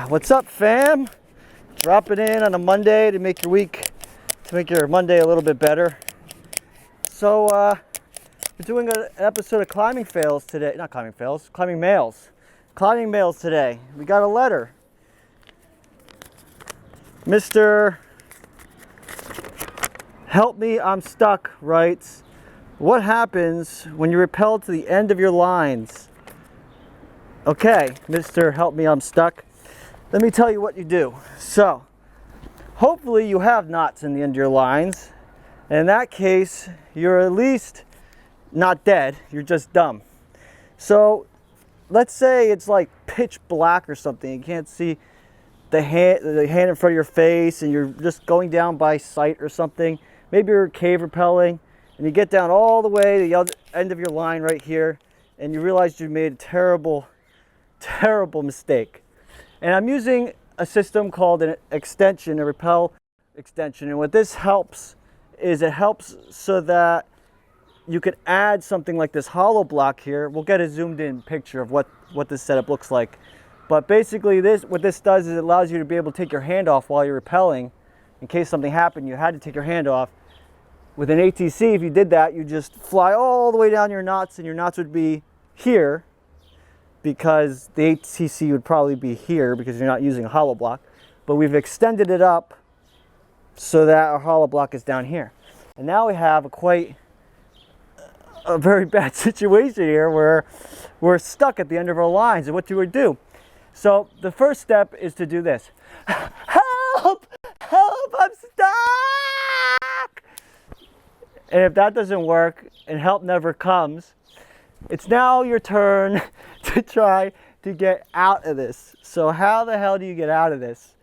What's up, fam? Dropping in on a Monday to make your Monday a little bit better. So, we're doing an episode of climbing fails today. Not climbing fails, climbing mails. Climbing mails today. We got a letter. Mr. Help Me, I'm Stuck writes, what happens when you rappel to the end of your lines? Okay, Mr. Help Me, I'm Stuck. Let me tell you what you do. So, hopefully you have knots in the end of your lines. And in that case, you're at least not dead, you're just dumb. So, let's say it's like pitch black or something. You can't see the hand in front of your face and you're just going down by sight or something. Maybe you're cave rappelling and you get down all the way to the other end of your line right here and you realize you made a terrible mistake. And I'm using a system called an extension, a rappel extension. And what this helps is it helps so that you could add something like this hollow block here. We'll get a zoomed in picture of what this setup looks like. But basically what this does is it allows you to be able to take your hand off while you're rappelling. In case something happened, you had to take your hand off. With an ATC, if you did that, you just fly all the way down your knots and your knots would be here, because the ATC would probably be here because you're not using a hollow block. But we've extended it up so that our hollow block is down here. And now we have a very bad situation here where we're stuck at the end of our lines. And what do we do? So the first step is to do this. Help! Help! I'm stuck! And if that doesn't work and help never comes, it's now your turn to try to get out of this. So how the hell do you get out of this?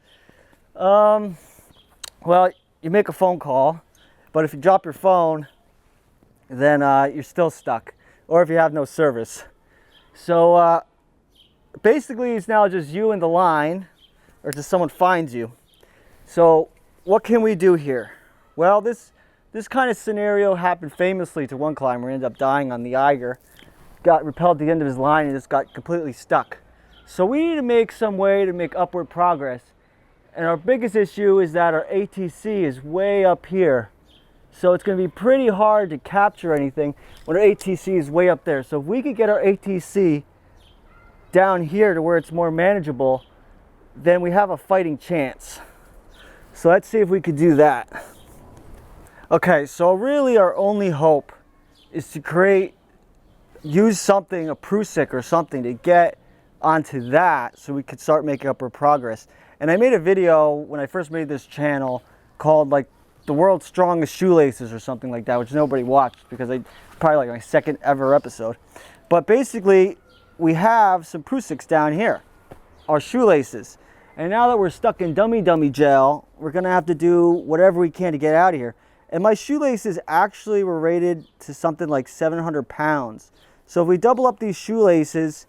Well, you make a phone call, but if you drop your phone, then you're still stuck, or if you have no service. So basically it's now just you and the line, or just someone finds you. So what can we do here? Well, this kind of scenario happened famously to one climber. He ended up dying on the Eiger. Got rappelled to the end of his line and just got completely stuck. So we need to make some way to make upward progress. And our biggest issue is that our ATC is way up here. So it's going to be pretty hard to capture anything when our ATC is way up there. So if we could get our ATC down here to where it's more manageable, then we have a fighting chance. So let's see if we could do that. Okay, so really our only hope is to use something, a prussic or something, to get onto that so we could start making upward progress. And I made a video when I first made this channel called like the world's strongest shoelaces or something like that, which nobody watched because probably like my second ever episode. But basically we have some prussics down here, our shoelaces. And now that we're stuck in dummy jail, we're gonna have to do whatever we can to get out of here. And my shoelaces actually were rated to something like 700 pounds. So if we double up these shoelaces,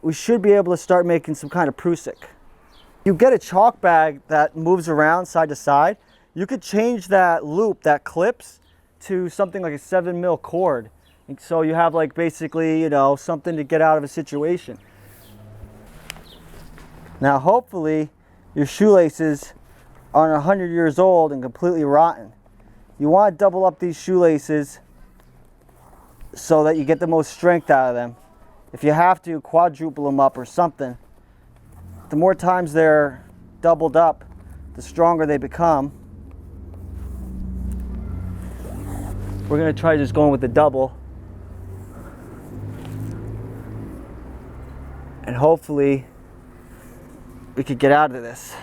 we should be able to start making some kind of prussic. You get a chalk bag that moves around side to side. You could change that loop, that clips, to something like a 7mm cord. And so you have like basically, you know, something to get out of a situation. Now hopefully your shoelaces aren't 100 years old and completely rotten. You want to double up these shoelaces so that you get the most strength out of them. If you have to, quadruple them up or something. The more times they're doubled up, the stronger they become. We're going to try just going with the double. And hopefully we could get out of this.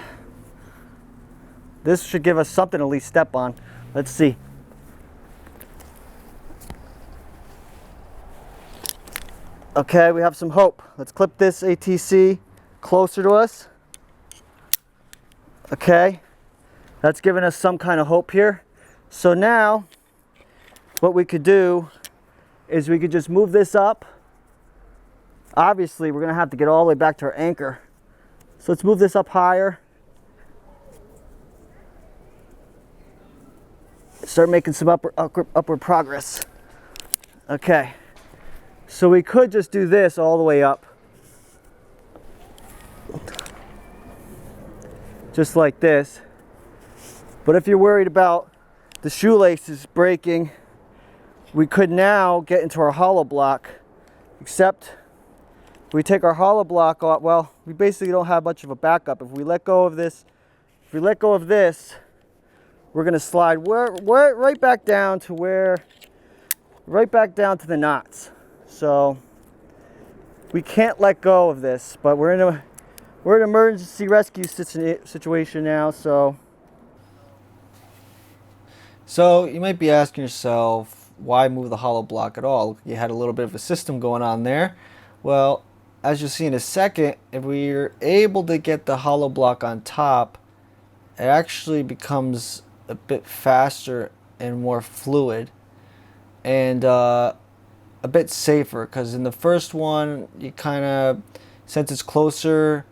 This should give us something to at least step on. Let's see. Okay, we have some hope. Let's clip this ATC closer to us. Okay, that's giving us some kind of hope here. So now, what we could do is we could just move this up. Obviously, we're gonna have to get all the way back to our anchor. So let's move this up higher. Start making some upward progress. Okay. So we could just do this all the way up. just like this. But if you're worried about the shoelaces breaking, we could now get into our hollow block, except if we take our hollow block off, well, we basically don't have much of a backup. If we let go of this, we're gonna slide right back down to the knots. So we can't let go of this, but we're in an emergency rescue situation now. So you might be asking yourself, why move the hollow block at all? You had a little bit of a system going on there. Well, as you'll see in a second, if we're able to get the hollow block on top, it actually becomes a bit faster and more fluid, and a bit safer, because in the first one, you kind of, since it's closer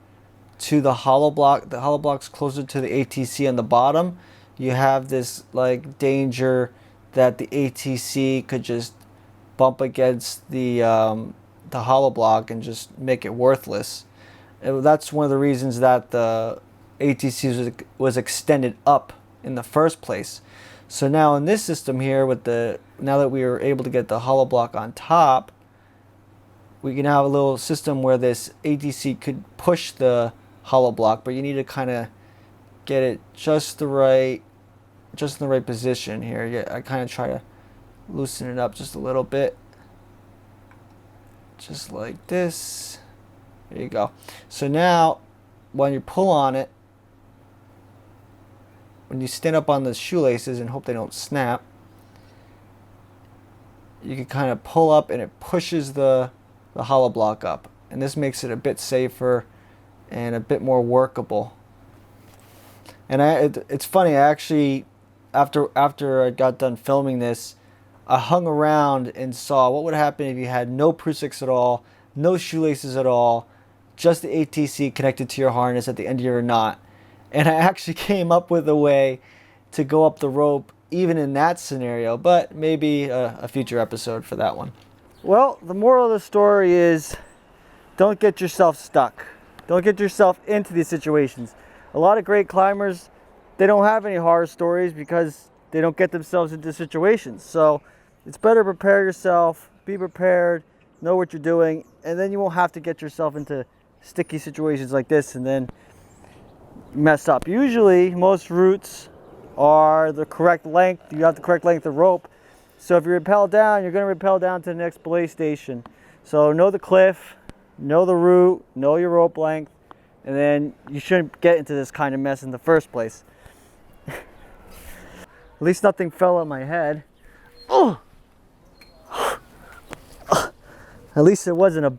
to the hollow block's closer to the ATC on the bottom, you have this like danger that the ATC could just bump against the hollow block and just make it worthless. And that's one of the reasons that the ATC was extended up in the first place. So now in this system here, now that we were able to get the hollow block on top, we can have a little system where this ATC could push the hollow block, but you need to kind of get it just in the right position here. Yeah, I kind of try to loosen it up just a little bit, just like this. There you go. So now when you pull on it, when you stand up on the shoelaces and hope they don't snap, you can kind of pull up and it pushes the hollow block up, and this makes it a bit safer and a bit more workable. And it's funny, I actually, after I got done filming this, I hung around and saw what would happen if you had no prussics at all, no shoelaces at all, just the ATC connected to your harness at the end of your knot. And I actually came up with a way to go up the rope even in that scenario, but maybe a future episode for that one. Well, the moral of the story is, don't get yourself stuck. Don't get yourself into these situations. A lot of great climbers, they don't have any horror stories because they don't get themselves into situations. So it's better to prepare yourself, be prepared, know what you're doing, and then you won't have to get yourself into sticky situations like this and then mess up. Usually most routes are the correct length. You have the correct length of rope. So if you rappel down, you're going to rappel down to the next belay station. So know the cliff, know the route, know your rope length, and then you shouldn't get into this kind of mess in the first place. At least nothing fell on my head. Oh! At least it wasn't a